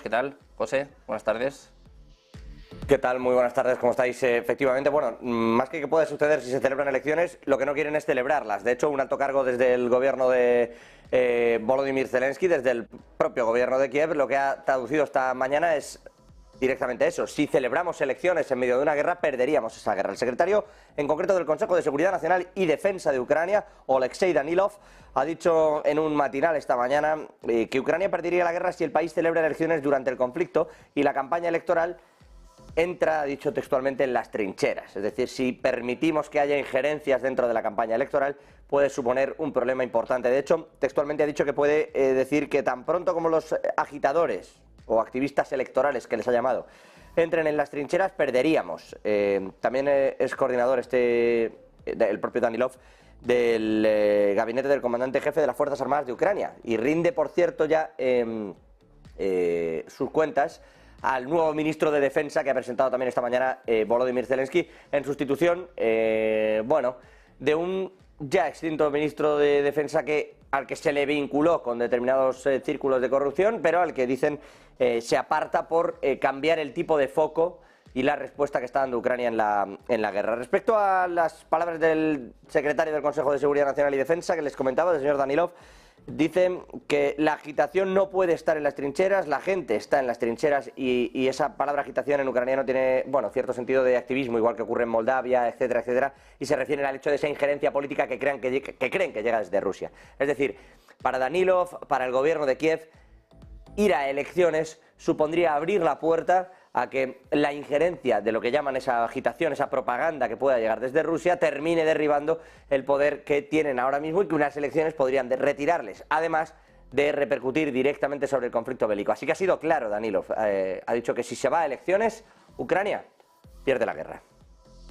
¿Qué tal, José? Buenas tardes. ¿Qué tal? Muy buenas tardes, ¿cómo estáis? Efectivamente, bueno, más que puede suceder si se celebran elecciones, lo que no quieren es celebrarlas. De hecho, un alto cargo desde el gobierno de Volodymyr Zelensky, desde el propio gobierno de Kiev, lo que ha traducido esta mañana es directamente eso. Si celebramos elecciones en medio de una guerra, perderíamos esa guerra. El secretario, en concreto del Consejo de Seguridad Nacional y Defensa de Ucrania, Oleksiy Danilov, ha dicho en un matinal esta mañana que Ucrania perdería la guerra si el país celebra elecciones durante el conflicto y la campaña electoral entra, ha dicho textualmente, en las trincheras. Es decir, si permitimos que haya injerencias dentro de la campaña electoral, puede suponer un problema importante. De hecho, textualmente ha dicho que puede decir que tan pronto como los agitadores o activistas electorales, que les ha llamado, entren en las trincheras, perderíamos. También es coordinador el propio Danilov del gabinete del comandante jefe de las Fuerzas Armadas de Ucrania y rinde, por cierto, ya sus cuentas al nuevo ministro de Defensa que ha presentado también esta mañana Volodymyr Zelensky en sustitución, de un ya extinto ministro de Defensa al que se le vinculó con determinados círculos de corrupción, pero al que dicen se aparta por cambiar el tipo de foco y la respuesta que está dando Ucrania en la guerra. Respecto a las palabras del secretario del Consejo de Seguridad Nacional y Defensa que les comentaba, del señor Danilov, dicen que la agitación no puede estar en las trincheras, la gente está en las trincheras y esa palabra agitación en ucraniano tiene, cierto sentido de activismo, igual que ocurre en Moldavia, etcétera, etcétera, y se refieren al hecho de esa injerencia política que creen que llega desde Rusia. Es decir, para Danilov, para el gobierno de Kiev, ir a elecciones supondría abrir la puerta a que la injerencia de lo que llaman esa agitación, esa propaganda que pueda llegar desde Rusia, termine derribando el poder que tienen ahora mismo y que unas elecciones podrían retirarles, además de repercutir directamente sobre el conflicto bélico. Así que ha sido claro Danilov, ha dicho que si se va a elecciones, Ucrania pierde la guerra.